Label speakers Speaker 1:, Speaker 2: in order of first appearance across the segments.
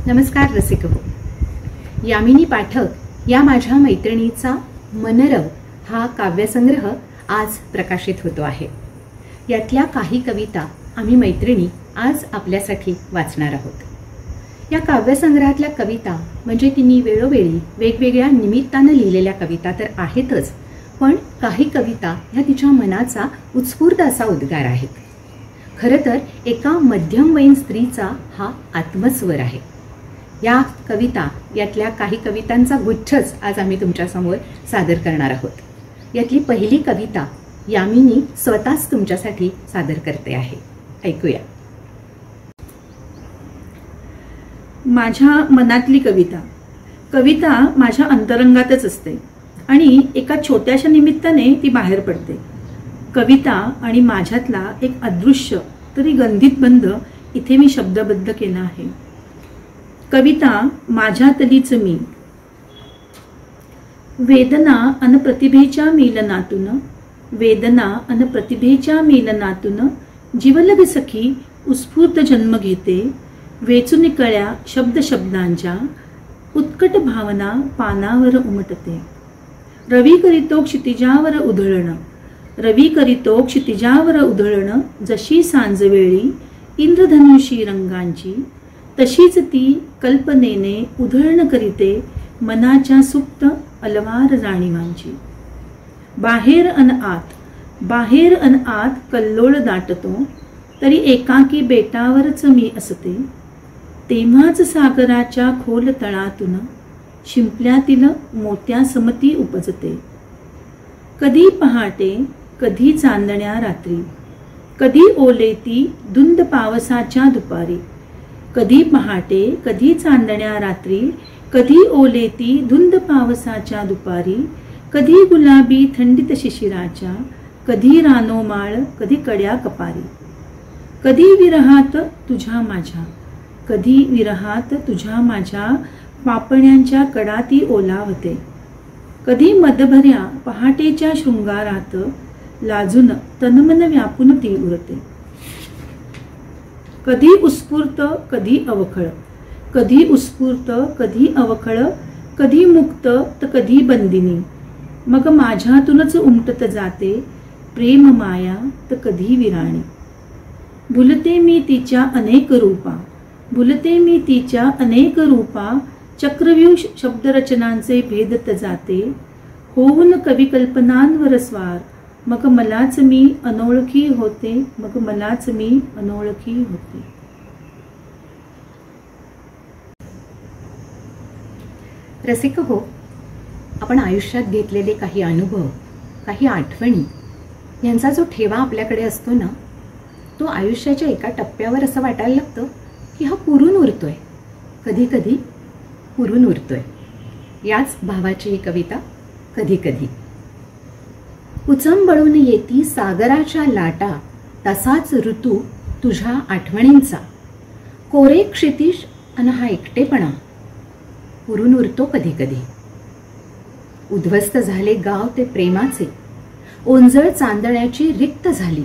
Speaker 1: नमस्कार रसिक हो. यामिनी पाठक या माझ्या मैत्रिणीचा मनरव हा काव्यसंग्रह आज प्रकाशित होतो आहे. यातल्या काही कविता आम्ही मैत्रिणी आज आपल्यासाठी वाचणार आहोत. या काव्यसंग्रहातल्या कविता म्हणजे तिने वेळोवेळी वेगवेगळ्या निमित्तानं लिहिलेल्या कविता तर आहेतच, पण काही कविता ह्या तिच्या मनाचा उत्स्फूर्त असा उद्गार आहेत. खरं तर एका मध्यमवयीन स्त्रीचा हा आत्मस्वर आहे. या कविता यातल्या काही कवितांचा गुच्छच आज आम्ही तुमच्यासमोर सादर करणार आहोत. यातली पहिली कविता यामिनी स्वतःच तुमच्यासाठी सादर करते आहे. ऐकूया.
Speaker 2: माझ्या मनातली कविता. कविता माझ्या अंतरंगातच असते आणि एका छोट्याशा निमित्ताने ती बाहेर पडते. कविता आणि माझ्यातला एक अदृश्य तरी गंधित बंध इथे मी शब्दबद्ध केला आहे. कविता माझ्यातलीच मी. वेदना अन प्रतिभेच्या मिलनातून, वेदना अन प्रतिभेच्या मिलनातून जीवलग सखी उत्स्फूर्त जन्म घेते. वेचून कळ्या शब्द शब्दांच्या उत्कट भावना पानावर उमटते. रवी करीतो क्षितिजावर उधळण, रवी करीतो क्षितिजावर उधळण. जशी सांजवेळी इंद्रधनुषी रंगांची, तशीच ती कल्पनेने उधळण करीते मनाच्या सुप्त अलवार जाणीवांची. बाहेर अन आत, बाहेर अन आत कल्लोळ दाटतो, तरी एकाकी बेटावरच मी असते. तेव्हाच सागराच्या खोल तळातून शिंपल्यातील मोत्या समती उपजते. कधी पहाटे, कधी चांदण्या रात्री, कधी ओलेती धुंद पावसाच्या दुपारी. कधी पहाटे, कधी चांदण्या रात्री, कधी ओलेती धुंद पावसाच्या दुपारी. कधी गुलाबी थंडीत शिशिराच्या, कधी रानोमाळ, कधी कड्या कपारी. कधी विरहात तुझ्या माझ्या, कधी विरहात तुझ्या माझ्या पापण्यांच्या कडा ती ओलावते. कधी मदभऱ्या पहाटेच्या शृंगारात लाजून तनमन व्यापून ती उरते. कधी उत्स्फूर्त, कधी अवखळ, कधी उत्स्फूर्त, कधी अवखळ. कधी मुक्त तर कधी बंदिनी. मग माझ्यातूनच उमटत जाते प्रेम माया तर कधी विराणी. भुलते मी तिच्या अनेक रूपा, भुलते मी तिच्या अनेक रूपा. चक्रव्यूह शब्दरचनांचे भेदत जाते. होऊन कविकल्पनांवर स्वार, मग मलाच मी अनोळखी होते, मग मलाच मी अनोळखी होते.
Speaker 1: रसिक हो, आपण आयुष्यात घेतलेले काही अनुभव, काही आठवणी यांचा जो ठेवा आपल्याकडे असतो ना, तो आयुष्याच्या एका टप्प्यावर असं वाटायला लागतं की हा पुरून उरतोय, कधी कधी पुरून उरतोय. याच भावाची ही कविता कधी कधी. उचंबळून येती सागराच्या लाटा, तसाच ऋतू तुझ्या आठवणींचा. कोरे क्षितिज अन हा एकटेपणा पुरून उरतो कधी कधी. उद्ध्वस्त झाले गाव ते प्रेमाचे, ओंजळ चांदण्याची रिक्त झाली.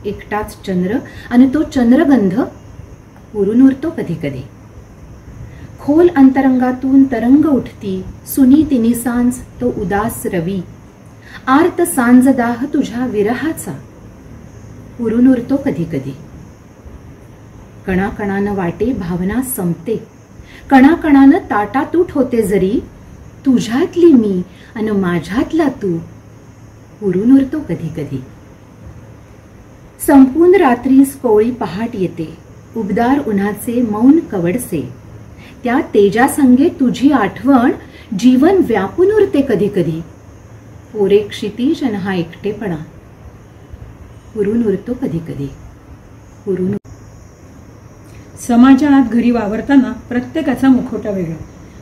Speaker 1: एकटाच चंद्र आणि तो चंद्रगंध पुरून उरतो कधी कधी. खोल अंतरंगातून तरंग उठती, सुनी तिनी सांज तो उदास रवी. आर्त सांजदाह तुझ्या विरहाचा पुरून उरतो कधी कधी. कणाकणानं वाटे भावना संपते, कणाकणानं ताटातूट होते जरी. तुझ्यातली मी आणि माझ्यातला तू पुरून उरतो कधी कधी. संपून रात्रीस कोवळी पहाट येते, उबदार उन्हाचे मौन कवडसे. त्या तेजासंगे तुझी आठवण जीवन व्यापून उरते कधी कधी. कोरे क्षितिज अन हा एकटेपणा पुरून उरतो कधी कधी, पुरून.
Speaker 2: समाजात घरी वावरताना प्रत्येकाचा मुखवटा वेगळा.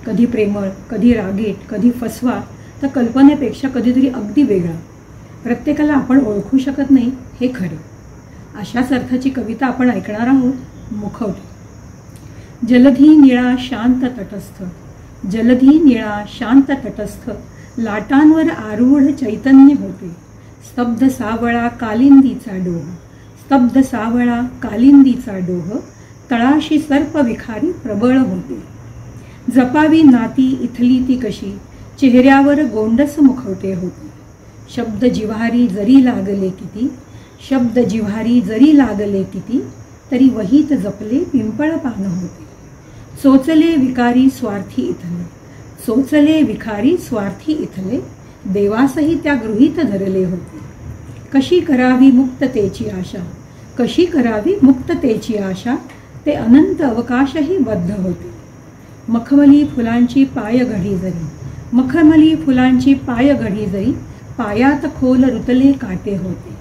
Speaker 2: कधी प्रेमळ, कधी रागीट, कधी फसवा, तर कल्पनेपेक्षा कधीतरी अगदी वेगळा. प्रत्येकाला आपण ओळखू शकत नाही हे खरं. अशाच अर्थाची कविता आपण ऐकणार आहोत. मुखवटा. जलधी निळा शांत तटस्थ, जलधी निळा शांत तटस्थ. लाटांवर आरूढ चैतन्य होते. स्तब्ध सावळा कालिंदीचा डोह, स्तब्ध सावळा कालिंदीचा डोह. तळाशी सर्प विखारी प्रबळ होते. जपावी नाती इथली ती कशी, चेहऱ्यावर गोंडस मुखवटे होते. शब्द जिव्हारी जरी लागले किती, शब्द जिव्हारी जरी लागले किती, तरी वहीत जपले पिंपळ पान होते. चोचले विकारी स्वार्थी इथले, चोचले विखारी स्वार्थी इथले, देवासही त्या गृहीत धरले होते. कशी करावी मुक्ततेची आशा, कशी करावी मुक्ततेची आशा, ते अनंत अवकाशही बद्ध होते. मखमली फुलांची पाय घडी जरी, मखमली फुलांची पाय घडी जरी, पायात खोल रुतले काटे होते.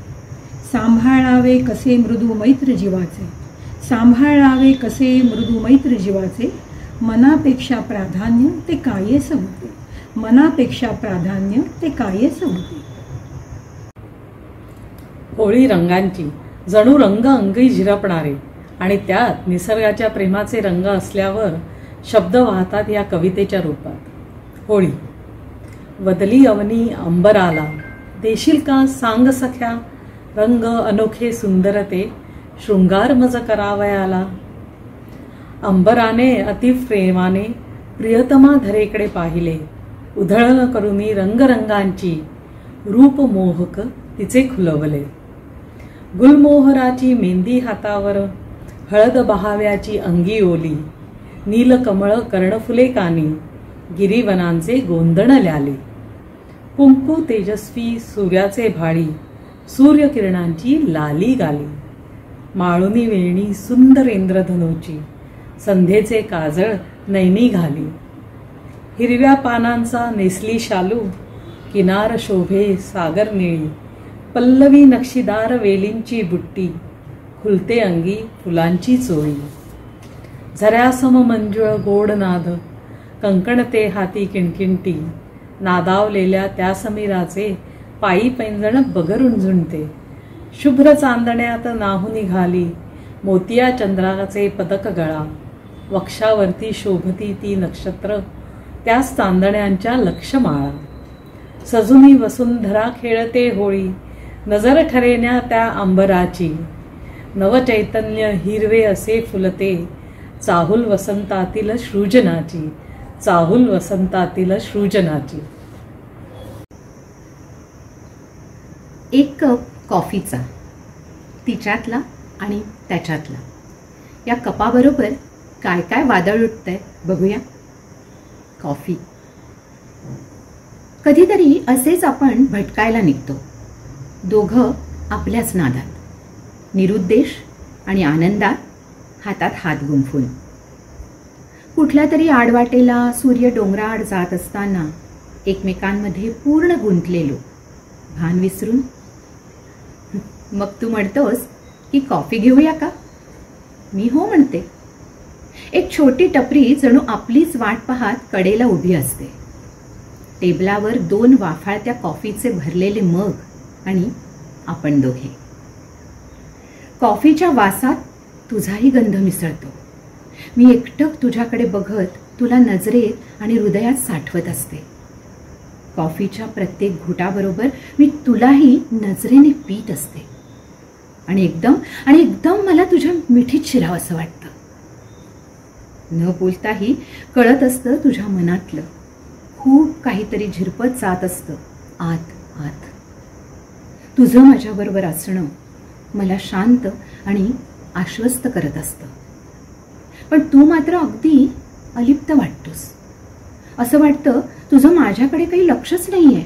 Speaker 2: सांभाळावे कसे मृदू मैत्र जीवाचे, सांभाळावे कसे मृदू मैत्र जीवाचे, मनापेक्षा प्राधान्य ते कायेस होते, मनापेक्षा प्राधान्य ते कायेस होते.
Speaker 3: होळी रंगांची, जणू रंग अंगी झिरपणारे आणि त्यात निसर्गाच्या प्रेमाचे रंग असल्यावर शब्द वाहतात या कवितेच्या रूपात. होळी. वदली अवनी अंबराला, देशील का सांग सख्या, रंग अनोखे सुंदर ते, शृंगार मज करावयाला. अंबराने अतिप्रेमाने प्रियतमा धरेकडे पाहिले, उधळण करुनी रंगरंगांची, रूप मोहक तिचे खुलवले. गुलमोहराची मेंदी हातावर, हळद बहाव्याची अंगी ओली, नीलकमळ कर्णफुले कानी, गिरीवनांचे गोंधण ल्याले. कुंकू तेजस्वी सूर्याचे भाळी, सूर्यकिरणांची लाली गाली. माळुनी वेणी सुंदर इंद्रधनूची, संध्येचे काजळ नैनी घाली. हिरव्या पानांचा नेसली शालू, किनार शोभे सागर निळी. पल्लवी नक्षीदार वेलींची बुट्टी, खुलते अंगी फुलांची चोळी. झऱ्यासम मंजुळ गोड नाद, कंकणते हाती किणकिणटी. नादावलेल्या त्या समीराचे पायी पैंजण बगरून झुंजते. शुभ्र चांदण्यात नाहू निघाली, मोतिया चंद्राचे पदक गळा. वक्षावरती शोभती ती नक्षत्र, त्याच चांदण्यांच्या लक्षमाळा. सजुनी वसुंधरा खेळते होळी, नजर ठरेन्या त्या अंबराची. नवचैतन्य हिरवे असे फुलते, चाहुल वसंतातील सृजनाची, चाहुल वसंतातील सृजनाची.
Speaker 1: एक कप कॉफीचा, तिच्यातला आणि त्याच्यातला. या कपाबरोबर काय काय वादळ उठतंय बघूया. कॉफी. कधीतरी असेच आपण भटकायला निघतो, दोघं आपल्याच नादात, निरुद्देश आणि आनंदात, हातात हात गुंफून. कुठल्या तरी आडवाटेला सूर्य डोंगराआड जात असताना एकमेकांमध्ये पूर्ण गुंतलेलो, भान विसरून. मग तू म्हणतोस की कॉफी घेऊया का? मी हो म्हणते. एक छोटी टपरी जणू आपलीच वाट पाहत कडेला उभी असते. टेबलावर 2 वाफाळत्या कॉफीचे भरलेले मग आणि आपण दोघे. कॉफीच्या वासात तुझाही गंध मिसळतो. मी एकटक तुझ्याकडे बघत तुला नजरेत आणि हृदयात साठवत असते. कॉफीच्या प्रत्येक घुटाबरोबर मी तुलाही नजरेने पीत असते. आणि एकदम मला तुझ्या मिठीत शिरावं असं वाटतं. न बोलताही कळत असतं तुझ्या मनातलं खूप काहीतरी झिरपत जात असतं आत आत. तुझं माझ्याबरोबर असणं मला शांत आणि आश्वस्त करत असतं. पण तू मात्र अगदी अलिप्त वाटतोस. असं वाटतं तुझं माझ्याकडे काही लक्षच नाहीये.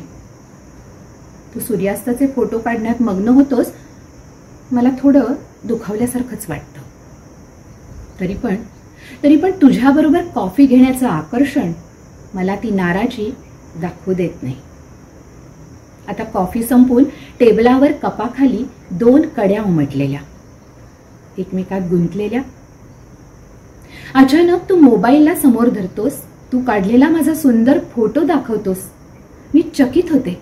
Speaker 1: तू सूर्यास्ताचे फोटो काढण्यात मग्न होतोस, मला थोडं दुखावल्यासारखंच वाटतं. तरी पण तुझ्याबरोबर कॉफी घेण्याचं आकर्षण मला ती नाराजी दाखवू देत नाही. आता कॉफी संपून टेबलावर कपाखाली 2 कड्या उमटलेल्या, एकमेकात गुंतलेल्या. अचानक तू मोबाईलला समोर धरतोस, तू काढलेला माझा सुंदर फोटो दाखवतोस. मी चकित होते.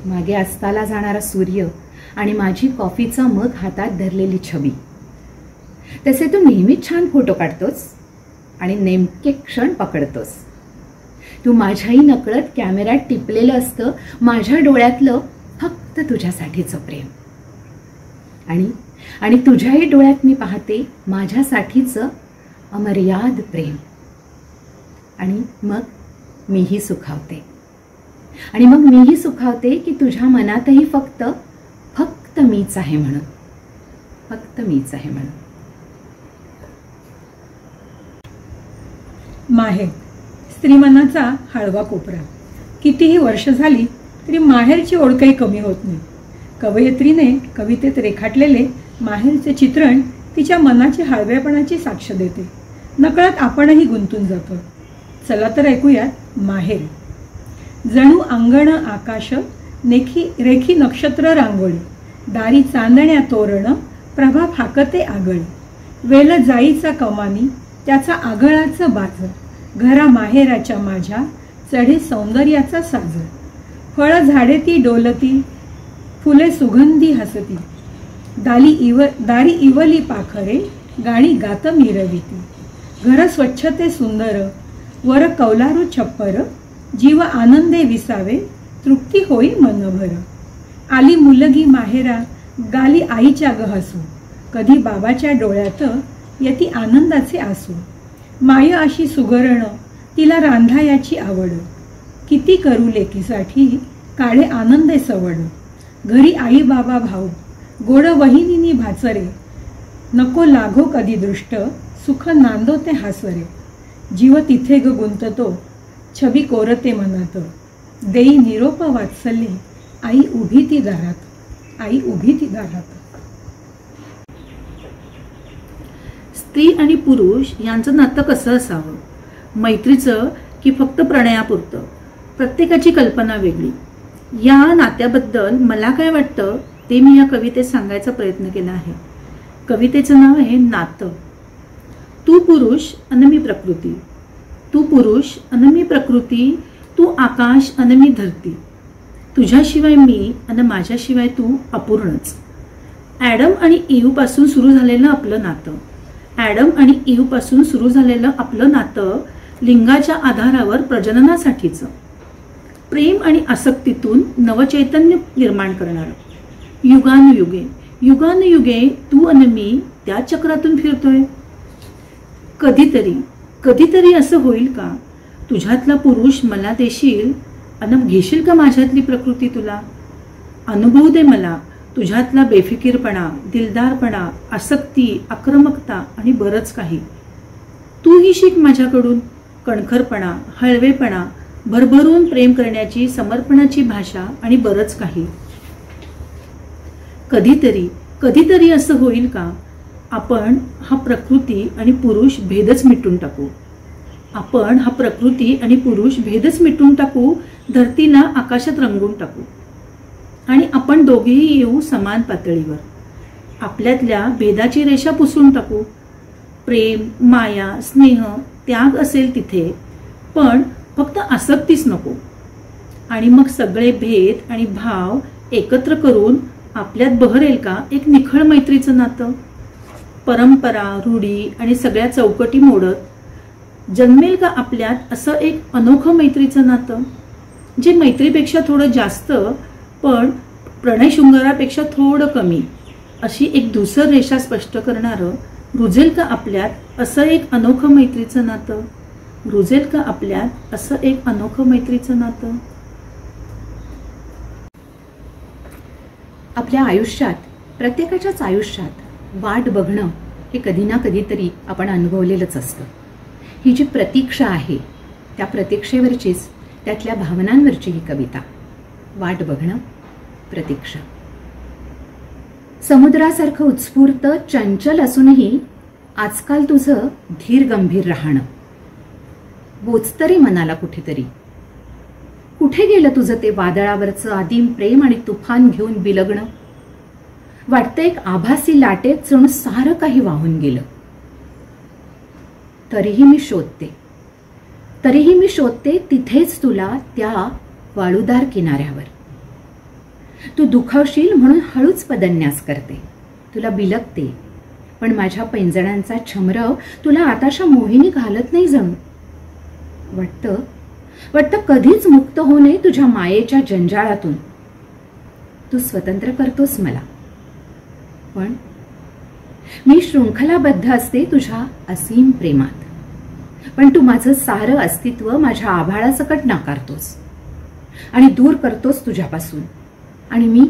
Speaker 1: मागे अस्ताला जाणारा सूर्य आणि माझी कॉफीचा मग हातात धरलेली छबी. तसे तू नेहमीच छान फोटो काढतोस आणि नेमके क्षण पकडतोस. तू माझ्याही नकळत कॅमेऱ्यात टिपलेलं असतं माझ्या डोळ्यातलं फक्त तुझ्यासाठीचं प्रेम. आणि तुझ्याही डोळ्यात मी पाहते माझ्यासाठीचं अमर्याद प्रेम. आणि मग मीही सुखावते. की तुझ्या मनातही फक्त मीच आहे म्हणून.
Speaker 2: माहेर स्त्रीमनाचा हळवा कोपरा. कितीही वर्ष झाली तरी माहेरची ओढ काही कमी होत नाही. कवयित्रीने कवितेत रेखाटलेले माहेरचे चित्रण तिच्या मनाची हळवेपणाची साक्ष देते. नकळत आपणही गुंतून जातो. चला तर ऐकूयात माहेर. जणू अंगण आकाश रेखी नक्षत्र रांगोळी, दारी चांदण्या तोरण प्रभा फाकते आगळी, वेल जाईचा कमानी त्याचा आगळाचं बाज, घरा माहेराच्या माझ्या चढे सौंदर्याचा साज, फळ झाडे ती डोलती फुले सुगंधी हसती, दारी इवली पाखरे गाणी गात मिरविती, घर स्वच्छते सुंदर वर कौलारू छप्पर, जीव आनंदे विसावे तृप्ती होई मनभर, आली मुलगी माहेरा गाली आईच्या गहसू, कधी बाबाच्या डोळ्यात यती आनंदाचे आसू, माय अशी सुगरण तिला रांधायाची आवड, किती करू लेकीसाठी काढे आनंदे सवड, घरी आई बाबा भाऊ गोड वहिनीनी भाचरे, नको लागो कधी दृष्ट सुख नांदो ते हासरे, जीव तिथे ग गुंततो छबी कोरते मनात, देई निरोप वात्सल्ये आई उभी ती दारात. स्त्री आणि पुरुष यांचं नातं कसं असावं? मैत्रीचं की फक्त प्रणयापुरतं? प्रत्येकाची कल्पना वेगळी. या नात्याबद्दल मला काय वाटतं ते मी या कवितेत सांगायचा प्रयत्न केला आहे. कवितेचं नाव आहे नातं. तू पुरुष अन मी प्रकृती, तू पुरुष अन मी प्रकृती, तू आकाश अन मी धरती, तुझ्याशिवाय मी अन माझ्याशिवाय तू अपूर्णच. ॲडम आणि ईव पासून सुरू झालेलं आपलं नातं लिंगाच्या आधारावर प्रजननासाठीचं, प्रेम आणि आसक्तीतून नवचैतन्य निर्माण करणारं. युगानुयुगे तू अन मी त्या चक्रातून फिरतोय. कधीतरी असं होईल का तुझ्यातला पुरुष मला देशील अन घेशील का माझ्यातली प्रकृती तुला? अनुभव दे मला तुझ्यातला बेफिकीरपणा, दिलदारपणा, आसक्ती, आक्रमकता आणि बरंच काही. तूही शिक माझ्याकडून कणखरपणा, हळवेपणा, भरभरून प्रेम करण्याची समर्पणाची भाषा आणि बरंच काही. कधीतरी असं होईल का आपण हा प्रकृती आणि पुरुष भेदच मिटून टाकू, धरतीला आकाशात रंगवून टाकू आणि आपण दोघेही येऊ समान पातळीवर. आपल्यातल्या भेदाची रेषा पुसून टाकू. प्रेम, माया, स्नेह, त्याग असेल तिथे, पण फक्त आसक्तीच नको. आणि मग सगळे भेद आणि भाव एकत्र करून आपल्यात बहरेल का एक निखळ मैत्रीचं नातं? परंपरा, रूढी आणि सगळ्या चौकटी मोडत जन्मेल का आपल्यात असं एक अनोखं मैत्रीचं नातं, जे मैत्रीपेक्षा थोडं जास्त पण प्रणय शृंगारापेक्षा थोडं कमी अशी एक धूसर रेषा स्पष्ट करणारं? रुजेल का आपल्यात असं एक अनोखं मैत्रीचं नातं?
Speaker 1: आपल्या आयुष्यात, प्रत्येकाच्याच आयुष्यात वाट बघणं हे कधी ना कधीतरी आपण अनुभवलेलंच असतं. ही जी प्रतीक्षा आहे त्या प्रतीक्षेवरचीच, त्यातल्या भावनांवरची ही कविता. वाट बघणं, प्रतीक्षा. समुद्रासारखं उत्स्फूर्त चंचल असूनही आजकाल तुझं धीर गंभीर राहणं. बोचतरी मनाला कुठेतरी. कुठे गेलं तुझं ते वादळावरचं आदिम प्रेम आणि तुफान घेऊन बिलगणं? वाटतं एक आभासी लाटेत जणू सारं काही वाहून गेलं. तरीही मी शोधते तिथेच तुला, त्या वाळूदार किनाऱ्यावर. तू दुखावशील म्हणून हळूच पदन्यास करते, तुला बिलगते, पण माझ्या पैंजणांचा छमरव तुला आताशा मोहिनी घालत नाही जणू. वाटतं कधीच मुक्त होऊ नये तुझ्या मायेच्या जंजाळातून. तू स्वतंत्र करतोस मला, पण मी शृंखलाबद्ध असते तुझ्या असीम प्रेमात, पण तू माझं सारं अस्तित्व माझ्या आभाळासकट नाकारतोस आणि दूर करतोस तुझ्यापासून. आणि मी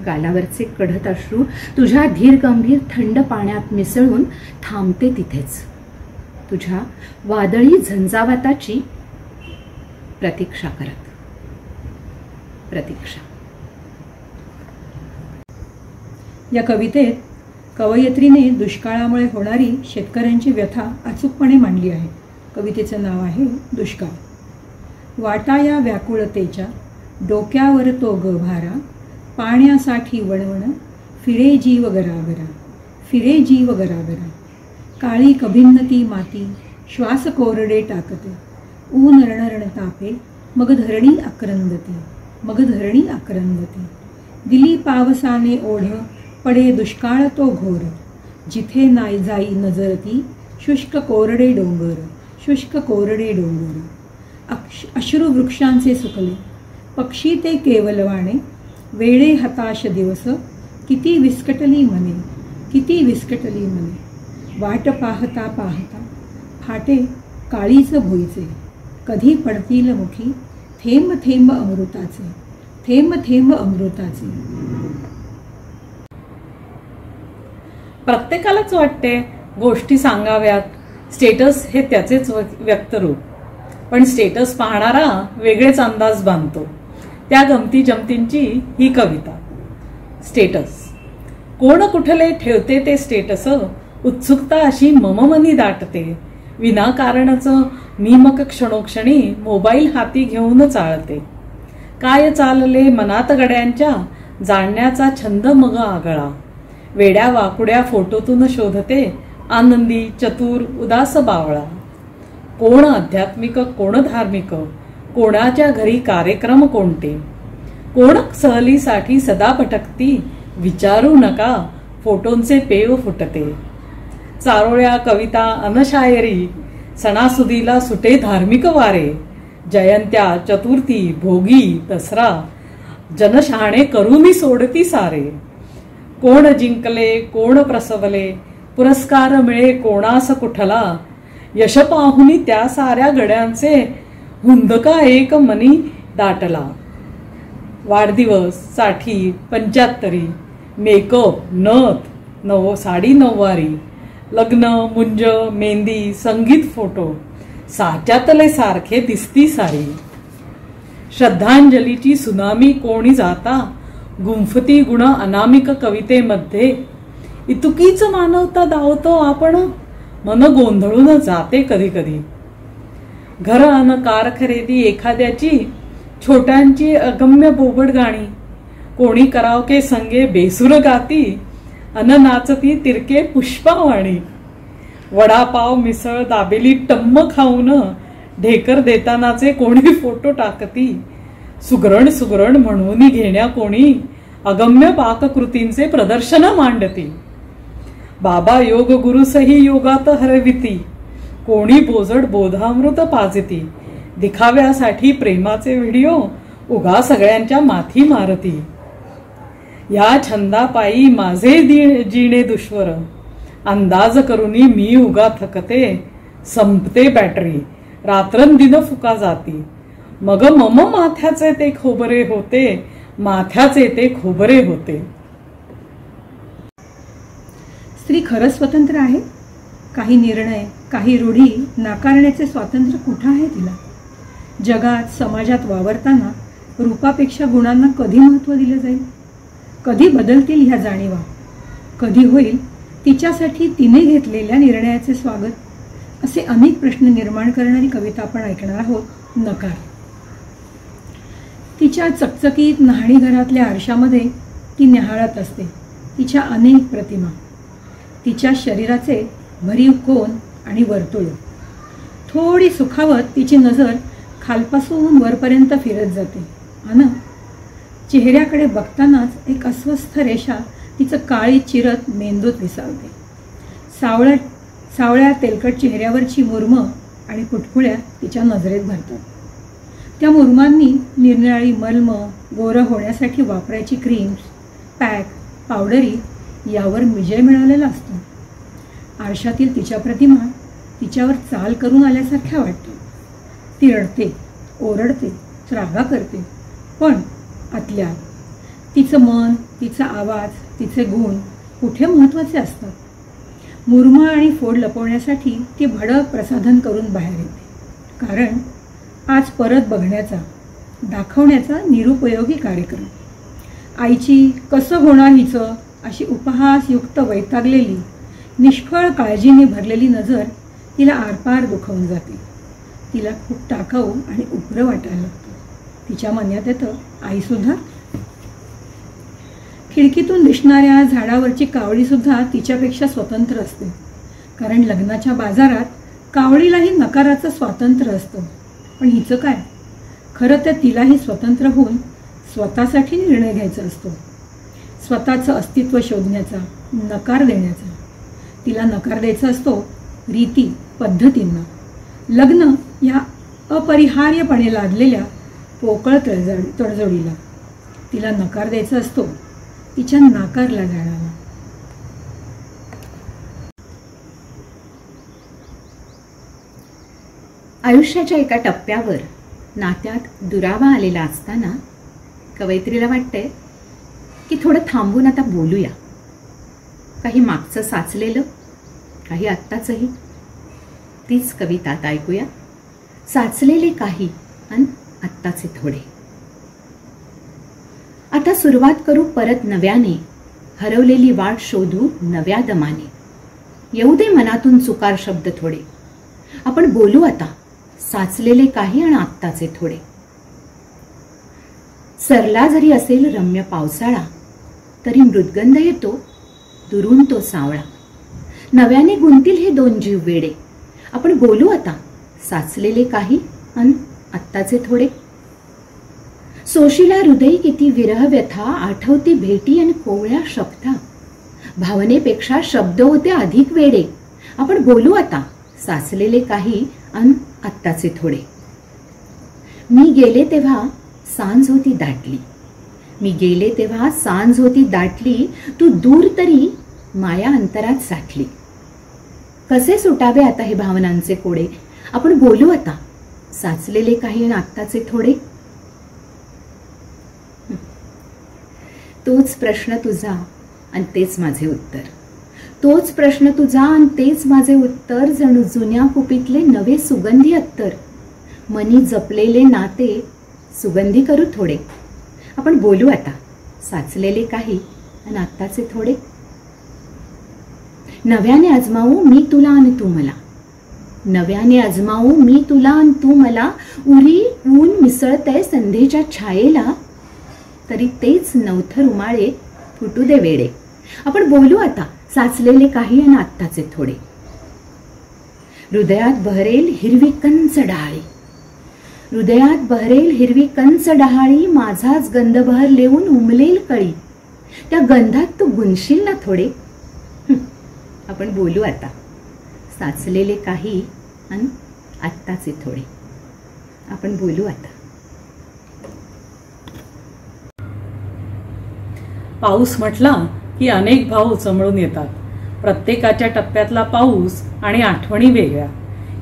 Speaker 1: गालावरचे कढत अश्रू तुझ्या धीर गंभीर थंड पाण्यात मिसळून थांबते तिथेच, तुझ्या वादळी झंझावाताची प्रतीक्षा करत. प्रतीक्षा.
Speaker 2: या कवितेत कवयित्रीने दुष्काळामुळे होणारी शेतकऱ्यांची व्यथा अचूकपणे मांडली आहे. कवितेचं नाव आहे दुष्काळ. वाटा या व्याकुळतेच्या डोक्यावर तो गभारा, पाण्यासाठी वणवण फिरे जीव गरागरा, फिरे जीव गरागरा. काळी कभिन्न माती श्वास कोरडे टाकते, ऊन रणरण तापे मग धरणी आक्रंदते, मग धरणी आक्रंदते. दिली पावसाने ओढ पडे दुष्काळ तो घोर, जिथे नाही जाई नजर ती शुष्क कोरडे डोंगर, शुष्क कोरडे डोंगर. अश्रू वृक्षांचे सुकले, पक्षी ते केवलवाणे, वेळे हताश दिवस किती विस्कटली मने, किती विस्कटली मने. वाट पाहता पाहता फाटे काळीच भुईचे, कधी पडतील मुखी थेंब थेंब अमृताचे, थेंब थेंब अमृताचे.
Speaker 3: प्रत्येकालाच वाटते गोष्टी सांगाव्यात, स्टेटस हे त्याचेच व्यक्तरूप. पण स्टेटस पाहणारा वेगळेच अंदाज बांधतो. त्या गमती जमतींची ही कविता. स्टेटस. कोण कुठले ठेवते ते स्टेटस, उत्सुकता अशी मममनी दाटते. विनाकारणच मी मग क्षणोक्षणी मोबाईल हाती घेऊन चालते. काय चालले मनात गड्यांच्या, जाणण्याचा छंद मग आगळा. वेड्या वाकुड्या फोटोतून शोधते आनंदी चतुर उदास बावळा. कोण आध्यात्मिक कोण धार्मिक, कोणाच्या घरी कार्यक्रम कोणते. कोण सहलीसाठी सदा भटकती, विचारू नका फोटोंचे पेव फुटते. चारोळ्या कविता अनशायरी, सणासुदीला सुटे धार्मिक वारे. जयंत्या चतुर्थी भोगी दसरा, जनशहाणे करूनी सोडती सारे. कोण जिंकले कोण प्रसवले, पुरस्कार मिळे कोणास कुठला. यश पाहुनी त्या साऱ्या गड्यांचे, हुंदका एक मनी दाटला. वाढदिवस साठी 75, मेकअप नथ साडी नऊवारी, लग्न मुंज मेहंदी संगीत फोटो, साच्यातले सारखे दिसती सारी. श्रद्धांजलीची सुनामी कोणी जाता, गुंफती गुण अनामिक कवितेमध्ये. इतुकीच मानवता दावतो आपण, मन गोंधळून जाते कधी कधी. घर अन कार खरेदी एखाद्याची, छोट्यांची अगम्य बोबड गाणी. कोणी करावके संगे बेसूर गाती, अन नाचती तिरके पुष्पावाणी. वडापाव मिसळ दाबेली टम्म खाऊन, ढेकर देतानाचे कोणी फोटो टाकती. सुगरण सुगरण म्हणून घेण्या कोणी, अगम्य पाककृतींचे प्रदर्शन मांडती. बाबा योग गुरुसही योगात हरविती, कोणी बोजड बोधामृत पाजती. दिखाव्यासाठी प्रेमाचे व्हिडिओ उगा सगळ्यांच्या माथी मारती. या छंदापायी माझे जीणे दुष्वर, अंदाज करूनी मी उगा थकते. संपते बॅटरी रात्रंदिन फुका जाती. मग मम माथ्याचे ते खोबरे होते, माथ्याचे ते खोबरे होते.
Speaker 2: स्त्री खरंच स्वतंत्र आहे. काही निर्णय काही रूढी नाकारण्याचे स्वातंत्र्य कुठं आहे तिला. जगात समाजात वावरताना रूपापेक्षा गुणांना कधी महत्त्व दिलं जाईल. कधी बदलतील ह्या जाणीवा. कधी होईल तिच्यासाठी तिने घेतलेल्या निर्णयाचे स्वागत. असे अनेक प्रश्न निर्माण करणारी कविता आपण ऐकणार आहोत. नकार. तिच्या चकचकीत न्हाणी घरातल्या आरशामध्ये ती न्याहाळत असते तिच्या अनेक प्रतिमा, तिच्या शरीराचे भरीव कोन आणि वर्तुळ. थोडी सुखावत तिची नजर खालपासून वरपर्यंत फिरत जाते आणि चेहऱ्याकडे बघतानाच एक अस्वस्थ रेषा तिचं काळी चिरत मेंदूत विसावते. सावळ्या तेलकट चेहऱ्यावरची मुर्म आणि पुटकुळ्या तिच्या नजरेत भरतात. त्या मुर्मांनी निरनिराळी मल्म, गोरं होण्यासाठी वापरायची क्रीम्स, पॅक पावडरी यावर विजय मिळालेला असतो. आरशातील तिच्या प्रतिमा तिच्यावर चाल करून आल्यासारख्या वाटतात. ती रडते, ओरडते, रागा करते, पण आतल्या तिचं मन, तिचा आवाज, तिचे गुण कुठे महत्त्वाचे असतात. मुरमाळ आणि फोड लपवण्यासाठी ती भडक प्रसाधन करून बाहेर येते. कारण आज परत बघण्याचा, दाखवण्याचा निरुपयोगी कार्यक्रम. आईची कसं होणार हिचं अशी उपहासयुक्त वैतागलेली, निष्फळ काळजीने भरलेली नजर तिला आरपार दुखावून जाते. तिला खूप टाकाऊ आणि उग्र वाटायला लागतं. तिच्या मनात येतं, आईसुद्धा. खिडकीतून दिसणाऱ्या झाडावरची कावळीसुद्धा तिच्यापेक्षा स्वतंत्र असते. कारण लग्नाच्या बाजारात कावळीलाही नकाराचं स्वातंत्र्य असतं. पण हिचं काय? खरं तर तिलाही स्वतंत्र होऊन स्वतःसाठी निर्णय घ्यायचा असतो. स्वतःचं अस्तित्व शोधण्याचा, नकार देण्याचा. तिला नकार द्यायचा असतो रीती, पद्धतींना. लग्न या अपरिहार्यपणे लादलेल्या पोकळ तडजोडीला. तिला नकार द्यायचा असतो तिच्या नाकारला जाणारा.
Speaker 1: आयुष्याच्या एका टप्प्यावर नात्यात दुरावा आलेला असताना कवयित्रीला वाटतंय की थोडं थांबून आता बोलूया. काही मागचं साचलेलं, काही आत्ताचंही. तीच कविता आता ऐकूया. साचलेले काही आणि आत्ताचे थोडे. आता सुरुवात करू परत नव्याने, हरवलेली वाट शोधू नव्या दमाने. येऊ दे मनातून चुकार शब्द थोडे. आपण बोलू आता साचलेले काही आणि आत्ताचे थोडे. सरला जरी असेल रम्य पावसाळा, तरी मृदगंध येतो दुरून तो सावळा. नव्याने गुंतील हे दोन जीव वेडे. आपण बोलू आता साचलेले काही आणि आत्ताचे थोडे. सोशीला हृदयी किती विरह व्यथा, आठवती भेटी आणि कोवळ्या शब्दा. भावनेपेक्षा शब्द होते अधिक वेडे. आपण बोलू आता साचलेले काही आणि आत्ताचे थोडे. मी गेले तेव्हा सांज होती दाटली. मी गेले तेव्हा सांज होती दाटली. तू दूर तरी माया अंतरात साठली. कसे सुटावे आता हे भावनांचे कोडे. आपण बोलू आता साचलेले काही आणि आत्ताचे थोडे. तोच प्रश्न तुझा आणि तेच माझे उत्तर. तोच प्रश्न तुझा आणि तेच माझे उत्तर. जणू जुन्या कुपीतले नवे सुगंधी अत्तर. मनी जपलेले नाते सुगंधी करू थोडे. आपण बोलू आता साचलेले काही आणि आत्ताचे थोडे. नव्याने आजमावू मी तुला आणि तू मला. नव्याने आजमावू मी तुला आणि तू मला. उरी ऊन मिसळतय संध्येच्या छायेला, तरी तेच नवथर उमाळे फुटू दे वेडे. आपण बोलू आता साचलेले काही आणि आत्ताचे थोडे. हृदयात बहरेल हिरवी कंच डहाळी. हृदयात बहरेल हिरवी कंच डहाळी. माझाच गंध बहर लेवून उमलेल कळी. त्या गंधात तू गुंशील ना थोडे. आपण बोलू आता साचलेले काही आणि आत्ताचे थोडे. आपण बोलू आता.
Speaker 3: पाऊस म्हटला की अनेक भाव चमळून येतात. प्रत्येकाच्या टप्प्यातला पाऊस आणि आठवणी वेगळ्या.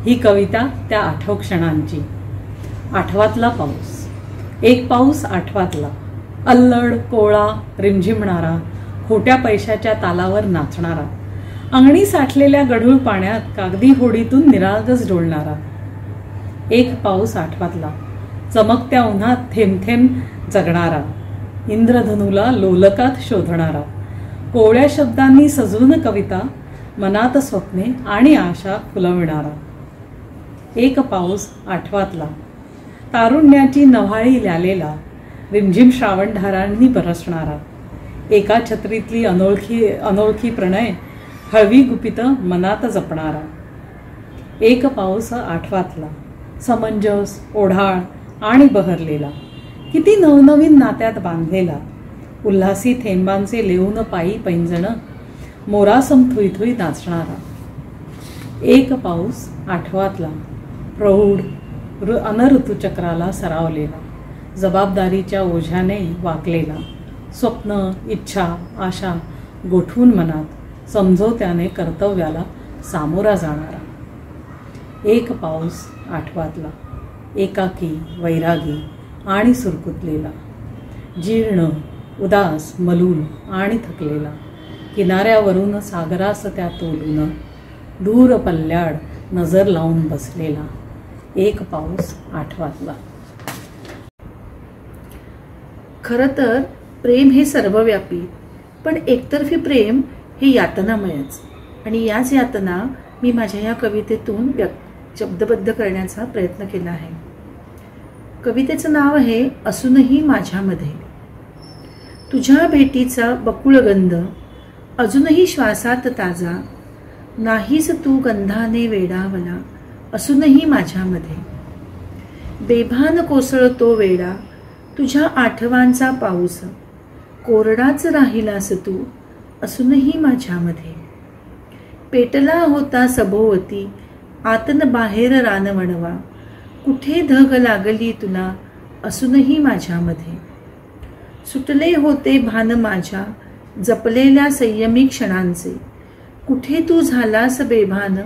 Speaker 3: ही कविता त्या आठव क्षणांची. आठवातला पाऊस. एक पाऊस आठवातला. अल्लड, कोळा, रिमझिमणारा, खोट्या पैशाच्या तालावर नाचणारा. अंगणी साठलेल्या गढूळ पाण्यात कागदी होडीतून निरागस डोलणारा. एक पाऊस आठवातला. चमकत्या उन्हात थेंब थेंब जगणारा. इंद्रधनुला लोलकात शोधणारा. कोवळ्या शब्दांनी सजवून कविता, मनात स्वप्ने आणि आशा फुलविणारा. एक पाऊस आठवातला. तारुण्याची नव्हाळी ल्यालेला, रिमझिम श्रावणधारांनी बरसणारा. एका छत्रीतली अनोळखी प्रणय, हळवी गुपित मनात जपणारा. एक पाऊस आठवातला. समंजस, ओढाळ आणि बहरलेला. किती नवनवीन नात्यात बांधलेला. उल्हासी थेंबांचे लेऊन पायी पैंजण, मोरासम थुईथुई नाचणारा. एक पाऊस आठवातला. प्रौढ अनऋतुचक्राला सरावलेला. जबाबदारीच्या ओझ्याने वाकलेला. स्वप्न, इच्छा, आशा गोठवून मनात समजोत्याने कर्तव्याला सामोरा जाणारा. एक पाऊस आठवातला, एकाकी, वैरागी आणि सुरकुतलेला, जीर्ण, उदास, मलूल आणि थकलेला, किनाऱ्यावरून सागरास त्या तोलून दूर पल्ल्याड नजर लावून बसलेला. एक पाऊस आठवातला.
Speaker 2: खरं तर प्रेम हे सर्वव्यापी, पण एकतर्फी प्रेम हे यातनामयच. आणि याच यातना मी माझ्या या कवितेतून शब्दबद्ध करण्याचा प्रयत्न केला आहे. कवितेचं नाव आहे असूनही माझ्यामध्ये. तुझ्या भेटीचा बकुळ गंध अजूनही श्वासात ताजा, नाहीस तू गंधाने वेडावला असूनही माझ्यामध्ये. बेभान कोसळतो वेडा तुझ्या आठवांचा पाऊस, कोरडाच राहिलास तू असूनही माझ्यामध्ये. पेटला होता सभोवती आतन बाहेर रानवणवा, कुठे धग लागली तुला असूनही माझ्यामध्ये. सुटले होते भान माझ्या जपलेल्या संयमी क्षणांचे, कुठे तू झालास बेभान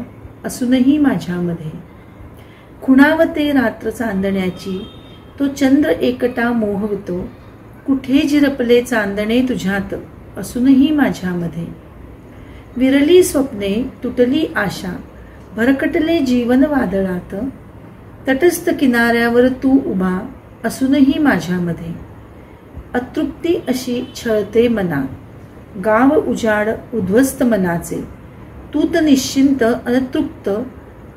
Speaker 2: असूनही माझ्यामध्ये. खुणावते रात्र चांदण्याची तो चंद्र एकटा मोहवतो, कुठे जिरपले चांदणे तुझ्यात असूनही माझ्यामध्ये. विरली स्वप्ने तुटली आशा भरकटले जीवन वादळात, तटस्थ किनाऱ्यावर तू उभा असूनही माझ्यामध्ये. अतृप्ती अशी छळते मना गाव उजाड उद्ध्वस्त मनाचे, तू तर निश्चिंत अनतृप्त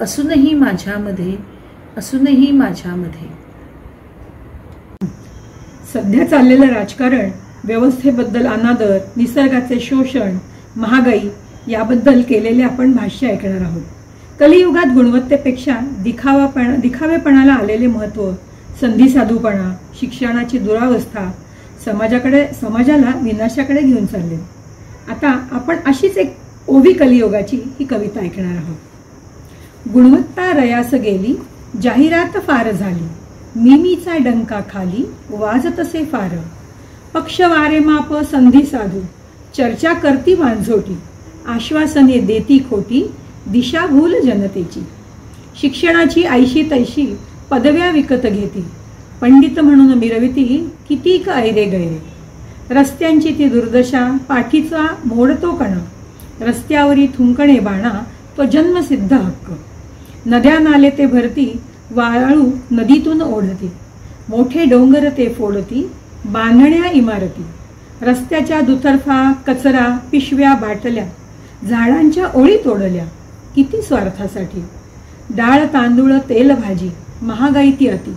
Speaker 2: असूनही माझ्यामध्ये असूनही माझ्यामध्ये.
Speaker 4: सध्या चाललेलं राजकारण, व्यवस्थेबद्दल अनादर, निसर्गाचे शोषण, महागाई याबद्दल केलेले आपण भाष्य ऐकणार आहोत. कलियुगात गुणवत्तेपेक्षा दिखावेपणाला आलेले महत्त्व, संधीसाधूपणा, शिक्षणाची दुरावस्था समाजाला विनाशाकडे घेऊन चालले. आता आपण अशीच एक ओवी कलियुगाची ही कविता ऐकणार आहोत. गुणवत्ता रयास गेली, जाहिरात फार झाली, मिमीचा डंका खाली वाजतसे फार. पक्षवारे माप संधी साधू, चर्चा करती वांझोटी, आश्वासने देती खोटी, दिशाभूल जनतेची. शिक्षणाची ऐशी तैशी पदव्या विकत घेती, पंडित म्हणून मिरविती कितीक ऐरे गैरे. रस्त्यांची ती दुर्दशा, पाठीचा मोडतो कणा, रस्त्यावरी थुंकणे बाणा तो जन्मसिद्ध हक्क. नद्या नाले ते भरती, वाळू नदीतून ओढती, मोठे डोंगर ते फोडती, बांधण्या इमारती. रस्त्याच्या दुतर्फा कचरा, पिशव्या, बाटल्या, झाडांच्या ओळी तोडल्या किती स्वार्थासाठी. डाळ तांदूळ तेल भाजी, महागाई ती अति,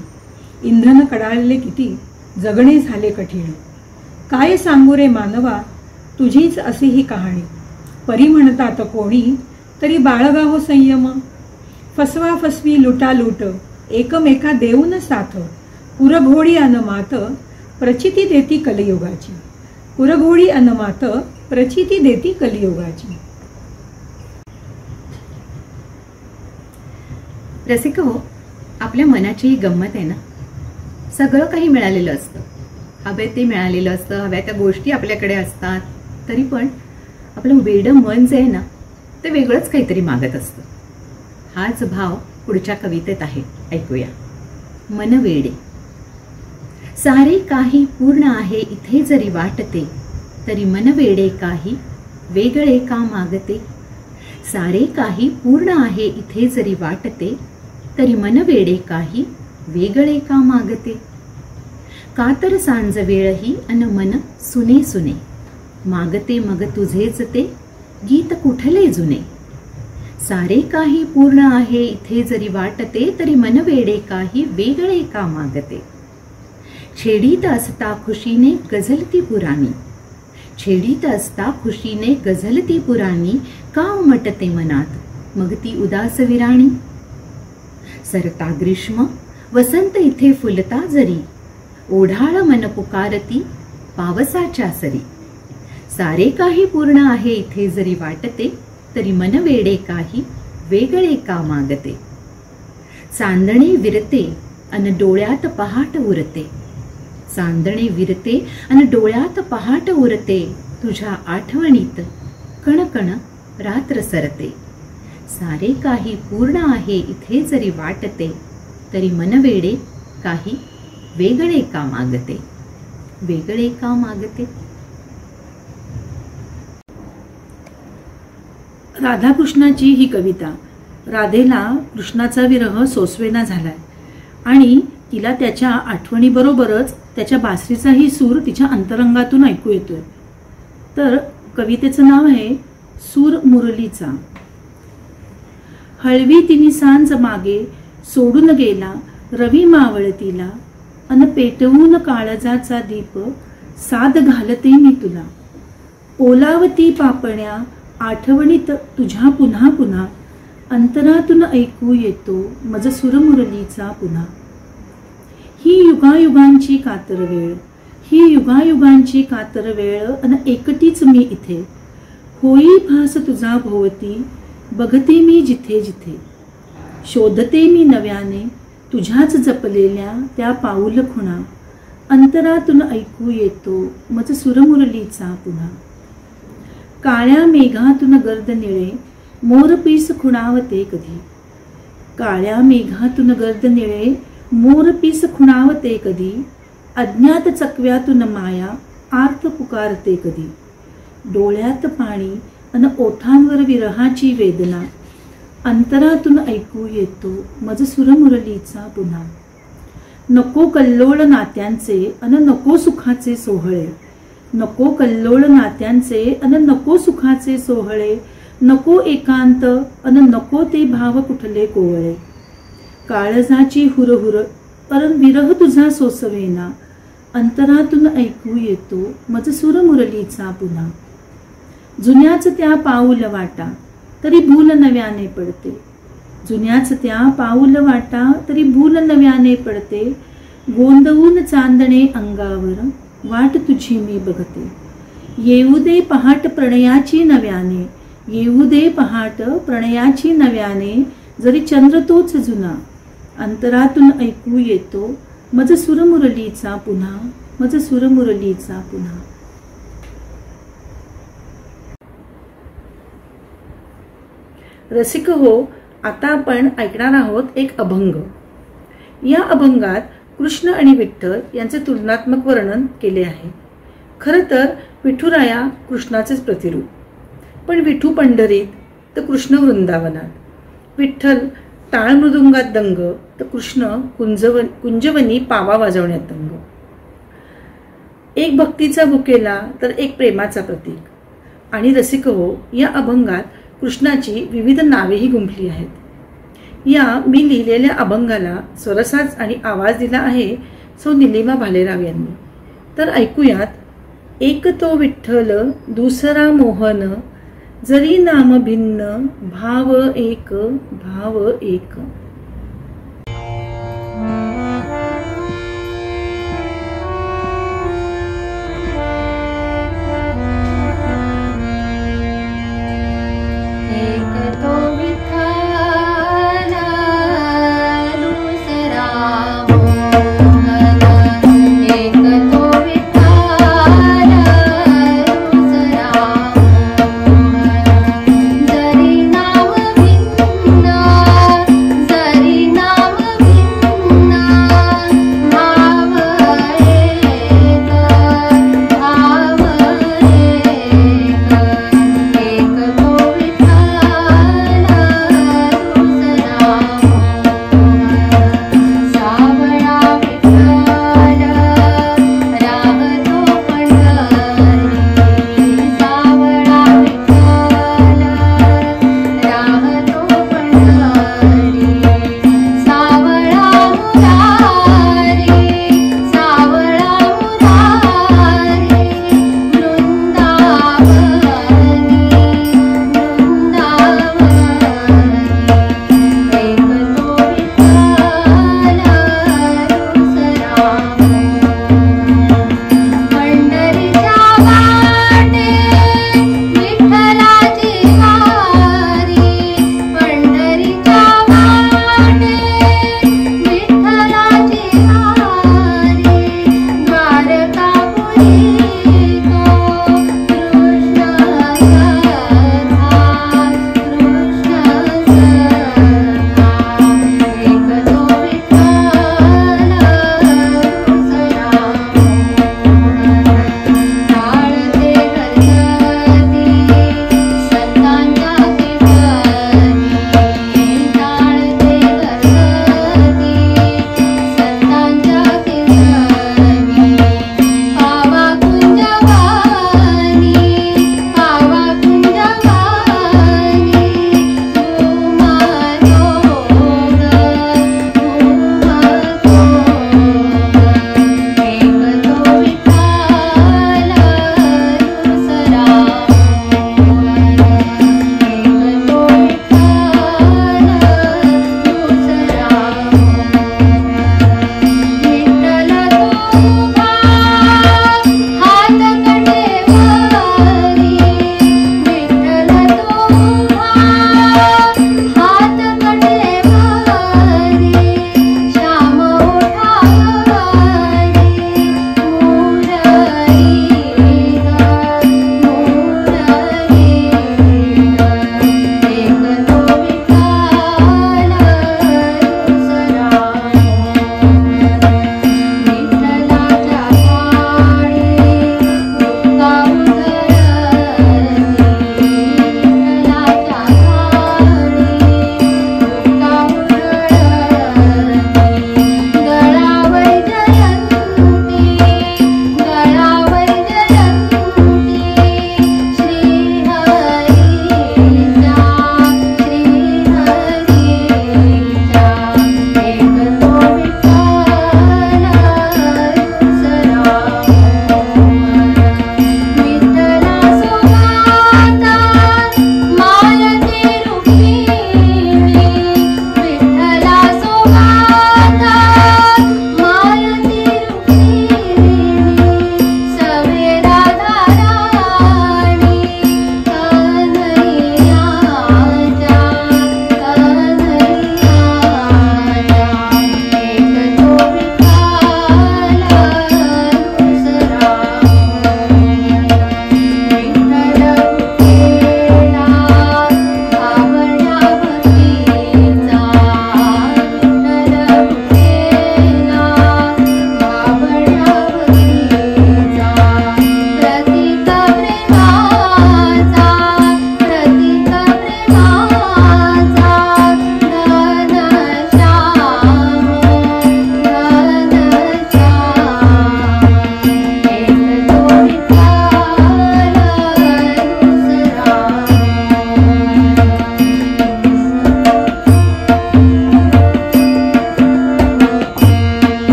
Speaker 4: इंधन कडाळले किती, जगणे झाले कठीण. काय सांगू रे मानवा तुझीच अशी ही कहाणी, परी म्हणतात कोणी तरी बाळगा हो संयम. फसवा फसवी लुटालूट, एकमेका देऊन साथ, पुरघोडी अनमात प्रचिती देती कलियुगाची. पुरघोडी अनमात प्रचिती देती कलियुगाची.
Speaker 1: रसिक हो, आपल्या मनाची ही गंमत आहे ना. सगळं काही मिळालेलं असतं, हवे ते मिळालेलं असतं, हव्या त्या गोष्टी आपल्याकडे असतात, तरी पण आपलं वेडं मन जे आहे ना ते वेगळंच काहीतरी मागत असतं. हाच भाव पुढच्या कवितेत आहे, ऐकूया. मन वेडे. सारे काही पूर्ण आहे इथे जरी वाटते, तरी मन वेडे काही वेगळे का मागते. सारे काही पूर्ण आहे इथे जरी वाटते, तरी मन वेडे काही वेगळे का मागते. का तर सांज वेळही अन मन सुने सुने, मागते मग तुझेच ते गीत कुठले जुने. सारे काही पूर्ण आहे इथे जरी वाटते, तरी मन वेडे काही वेगळे का मागते. छेडीत असता खुशीने गझलती पुराणी, छेडीत असता खुशीने गझलती पुराणी, का उमटते मनात मग ती उदास विराणी. सरता ग्रीष्म वसंत इथे फुलता जरी, ओढाळ मन पुकारती पावसाच्या सरी. सारे काही पूर्ण आहे इथे जरी वाटते, तरी मन वेडे काही वेगळे का मागते. चांदणे विरते अन डोळ्यात पहाट उरते, चांदणे विरते आणि डोळ्यात पहाट उरते, तुझ्या आठवणीत कणकण रात्र सरते. सारे काही पूर्ण आहे इथे जरी वाटते, तरी मनवेडे काही वेगळे का मागते, वेगळे का मागते.
Speaker 2: राधाकृष्णाची ही कविता. राधेला कृष्णाचा विरह सोसवेना झालाय आणि तिला त्याच्या आठवणीबरोबरच त्याच्या बासरीचाही सूर तिच्या अंतरंगातून ऐकू येतोय. तर कवितेचं नाव आहे सूर मुरलीचा. हळवी तिनी सांज मागे सोडून गेला रवी मावळतीला, अन पेटवून काळजाचा दीप साद घालते मी तुला. ओलावती पापण्या आठवणीत तुझ्या पुन्हा पुन्हा, अंतरातून ऐकू येतो मज सुरमुरलीचा पुन्हा. ही युगायुगांची कातर वेळ, ही युगायुगांची कातर वेळ, अन एकटीच मी इथे. होई भास तुझा भोवती बघते मी जिथे जिथे. शोधते मी नव्याने तुझ्याच जपलेल्या त्या पाऊल खुणा, अंतरातून ऐकू येतो मज सुरमुरलीचा पुन्हा. काळ्या मेघातून गर्द निळे मोरपीस खुणावते कधी, काळ्या मेघातून गर्द निळे मोरपीस खुणावते कधी. अज्ञात चकव्यातून माया आर्त पुकारते कधी. डोळ्यात पाणी अन ओठांवर विरहाची वेदना, अंतरातून ऐकू येतो मज सुरमुरलीचा पुन्हा. नको कल्लोळ नात्यांचे अन नको सुखाचे सोहळे, नको कल्लोळ नात्यांचे अन नको सुखाचे सोहळे. नको एकांत अन नको ते भाव कुठले कोवळे. काळजाची हुरहुर परं विरह तुझा सोसवेना, अंतरातून ऐकू येतो मज सुरमुरलीचा पुन्हा. जुन्याच त्या पाऊल वाटा तरी भूल नव्याने पडते, जुन्याच त्या पाऊल वाटा तरी भूल नव्याने पडते. गोंदवून चांदणे अंगावर वाट तुझी मी बघते. येऊ दे पहाट प्रणयाची नव्याने, येऊ दे पहाट प्रणयाची नव्याने. जरी चंद्र तोच जुना, अंतरातून ऐकू येतो मज सुरमुरलीचा पुन्हा, मज सुरमुरलीचा पुन्हा. रसिक हो, आता आपण ऐकणार आहोत एक अभंग. या अभंगात कृष्ण आणि विठ्ठल यांचे तुलनात्मक वर्णन केले आहे. खरं तर विठुराया कृष्णाचेच प्रतिरूप, पण विठू पंढरीत तर कृष्ण वृंदावनात. विठ्ठल टाळ मृदुंगात दंग तर कृष्ण कुंजवनी पावा वाजवण्यात दंग. एक भक्तीचा भुकेला तर एक प्रेमाचा प्रतीक. आणि रसिक हो, या अभंगात कृष्णाची विविध नावेही गुंफली आहेत. या मी लिहिलेल्या अभंगाला स्वरसाज आणि आवाज दिला आहे सौ निलिमा भालेराव यांनी. तर ऐकूयात. एक तो विठ्ठल दुसरा मोहन, जरी नाम भिन्न भाव एक, भाव एक.